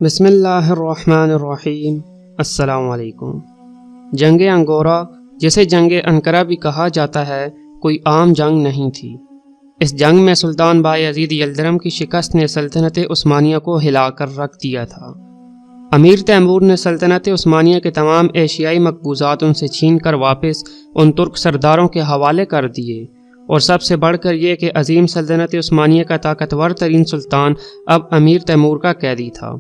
بسم اللہ الرحمن الرحیم۔ السلام علیکم۔ جنگ انگورا، جسے جنگ انقرہ بھی کہا جاتا ہے، کوئی عام جنگ نہیں تھی۔ اس جنگ میں سلطان بایزید یلدرم کی شکست نے سلطنت عثمانیہ کو ہلا کر رکھ دیا تھا۔ امیر تیمور نے سلطنت عثمانیہ کے تمام ایشیائی مقبوضات ان سے چھین کر واپس ان ترک سرداروں کے حوالے کر دیے، اور سب سے بڑھ کر یہ کہ عظیم سلطنت عثمانیہ کا طاقتور ترین سلطان اب امیر تیمور کا قیدی تھا۔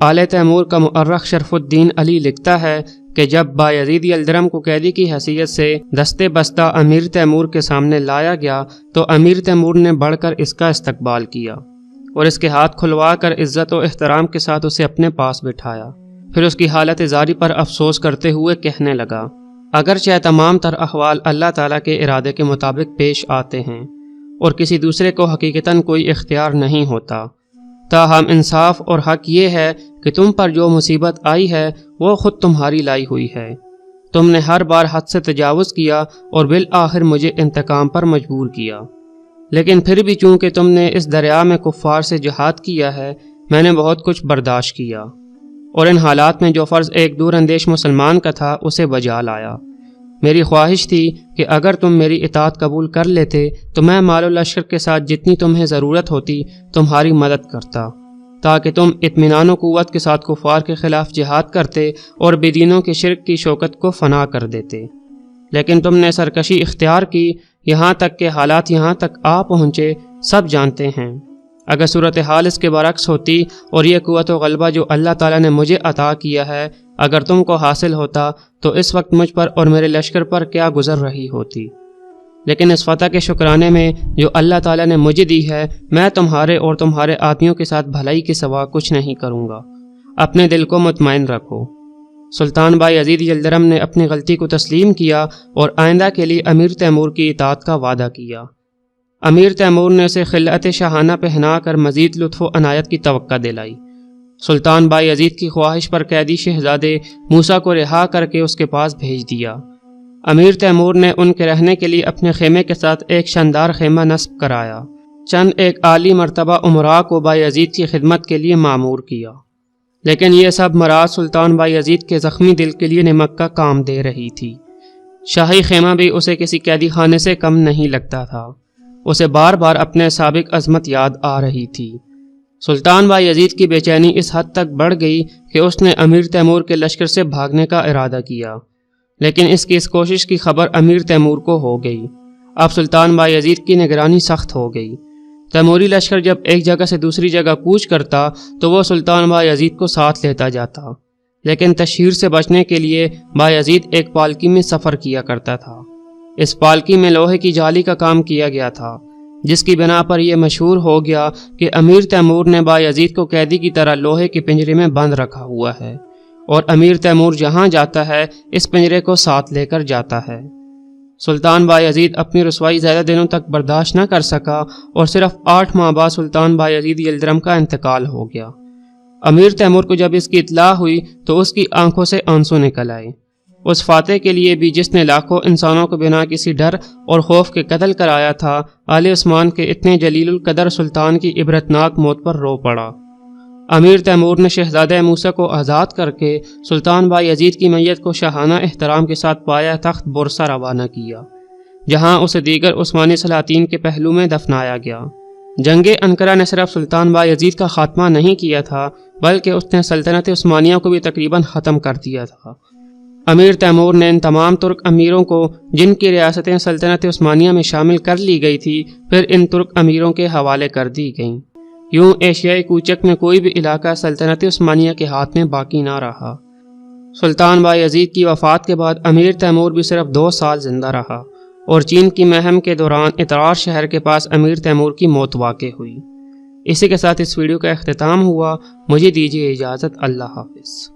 آل تیمور کا مؤرخ شرف الدین علی لکھتا ہے کہ جب بایزید یلدرم کو قیدی کی حیثیت سے دستے بستہ امیر تیمور کے سامنے لایا گیا تو امیر تیمور نے بڑھ کر اس کا استقبال کیا اور اس کے ہاتھ کھلوا کر عزت و احترام کے ساتھ اسے اپنے پاس بٹھایا۔ پھر اس کی حالت زاری پر افسوس کرتے ہوئے کہنے لگا، اگرچہ تمام تر احوال اللہ تعالیٰ کے ارادے کے مطابق پیش آتے ہیں اور کسی دوسرے کو حقیقتاً کوئی اختیار نہیں ہوتا، تاہم انصاف اور حق یہ ہے کہ تم پر جو مصیبت آئی ہے وہ خود تمہاری لائی ہوئی ہے۔ تم نے ہر بار حد سے تجاوز کیا اور بالآخر مجھے انتقام پر مجبور کیا، لیکن پھر بھی چونکہ تم نے اس دریا میں کفار سے جہاد کیا ہے، میں نے بہت کچھ برداشت کیا اور ان حالات میں جو فرض ایک دور اندیش مسلمان کا تھا اسے بجا لایا۔ میری خواہش تھی کہ اگر تم میری اطاعت قبول کر لیتے تو میں مال و لشکر کے ساتھ جتنی تمہیں ضرورت ہوتی تمہاری مدد کرتا، تاکہ تم اطمینان و قوت کے ساتھ کفار کے خلاف جہاد کرتے اور بے دینوں کے شرک کی شوکت کو فنا کر دیتے۔ لیکن تم نے سرکشی اختیار کی، یہاں تک کہ حالات یہاں تک آ پہنچے، سب جانتے ہیں۔ اگر صورتحال اس کے برعکس ہوتی اور یہ قوت و غلبہ جو اللہ تعالیٰ نے مجھے عطا کیا ہے اگر تم کو حاصل ہوتا تو اس وقت مجھ پر اور میرے لشکر پر کیا گزر رہی ہوتی، لیکن اس فتح کے شکرانے میں جو اللہ تعالیٰ نے مجھے دی ہے میں تمہارے اور تمہارے آدمیوں کے ساتھ بھلائی کے سوا کچھ نہیں کروں گا۔ اپنے دل کو مطمئن رکھو۔ سلطان بایزید یلدرم نے اپنی غلطی کو تسلیم کیا اور آئندہ کے لیے امیر تیمور کی اطاعت کا وعدہ کیا۔ امیر تیمور نے اسے خلعت شاہانہ پہنا کر مزید لطف و عنایت کی توقع دلائی۔ سلطان بایزید کی خواہش پر قیدی شہزادے موسیٰ کو رہا کر کے اس کے پاس بھیج دیا۔ امیر تیمور نے ان کے رہنے کے لیے اپنے خیمے کے ساتھ ایک شاندار خیمہ نصب کرایا۔ چند ایک عالی مرتبہ امراء کو بایزید کی خدمت کے لیے مامور کیا، لیکن یہ سب مراد سلطان بایزید کے زخمی دل کے لیے نمک کا کام دے رہی تھی۔ شاہی خیمہ بھی اسے کسی قیدی خانے سے کم نہیں لگتا تھا۔ اسے بار بار اپنے سابق عظمت یاد آ رہی تھی۔ سلطان بایزید کی بے چینی اس حد تک بڑھ گئی کہ اس نے امیر تیمور کے لشکر سے بھاگنے کا ارادہ کیا، لیکن اس کی اس کوشش کی خبر امیر تیمور کو ہو گئی۔ اب سلطان بایزید کی نگرانی سخت ہو گئی۔ تیموری لشکر جب ایک جگہ سے دوسری جگہ کوچ کرتا تو وہ سلطان بایزید کو ساتھ لیتا جاتا، لیکن تشہیر سے بچنے کے لیے بایزید ایک پالکی میں سفر کیا کرتا تھا۔ اس پالکی میں لوہے کی جالی کا کام کیا گیا تھا، جس کی بنا پر یہ مشہور ہو گیا کہ امیر تیمور نے بایزید کو قیدی کی طرح لوہے کے پنجرے میں بند رکھا ہوا ہے، اور امیر تیمور جہاں جاتا ہے اس پنجرے کو ساتھ لے کر جاتا ہے۔ سلطان بایزید اپنی رسوائی زیادہ دنوں تک برداشت نہ کر سکا اور صرف 8 ماہ بعد سلطان بایزید یلدرم کا انتقال ہو گیا۔ امیر تیمور کو جب اس کی اطلاع ہوئی تو اس کی آنکھوں سے آنسو نکل آئے۔ اس فاتح کے لیے بھی جس نے لاکھوں انسانوں کو بنا کسی ڈر اور خوف کے قتل کرایا تھا، آل عثمان کے اتنے جلیل القدر سلطان کی عبرتناک موت پر رو پڑا۔ امیر تیمور نے شہزادہ موسیٰ کو آزاد کر کے سلطان بایزید کی میت کو شاہانہ احترام کے ساتھ پایا تخت بورسا روانہ کیا، جہاں اسے دیگر عثمانی سلاطین کے پہلو میں دفنایا گیا۔ جنگ انقرہ نے صرف سلطان بایزید کا خاتمہ نہیں کیا تھا، بلکہ اس نے سلطنت عثمانیہ کو بھی تقریباً ختم کر دیا تھا۔ امیر تیمور نے ان تمام ترک امیروں کو جن کی ریاستیں سلطنت عثمانیہ میں شامل کر لی گئی تھی پھر ان ترک امیروں کے حوالے کر دی گئیں۔ یوں ایشیائی کوچک میں کوئی بھی علاقہ سلطنت عثمانیہ کے ہاتھ میں باقی نہ رہا۔ سلطان بایزید کی وفات کے بعد امیر تیمور بھی صرف 2 سال زندہ رہا اور چین کی مہم کے دوران اترار شہر کے پاس امیر تیمور کی موت واقع ہوئی۔ اسی کے ساتھ اس ویڈیو کا اختتام ہوا۔ مجھے دیجیے اجازت۔ اللہ حافظ۔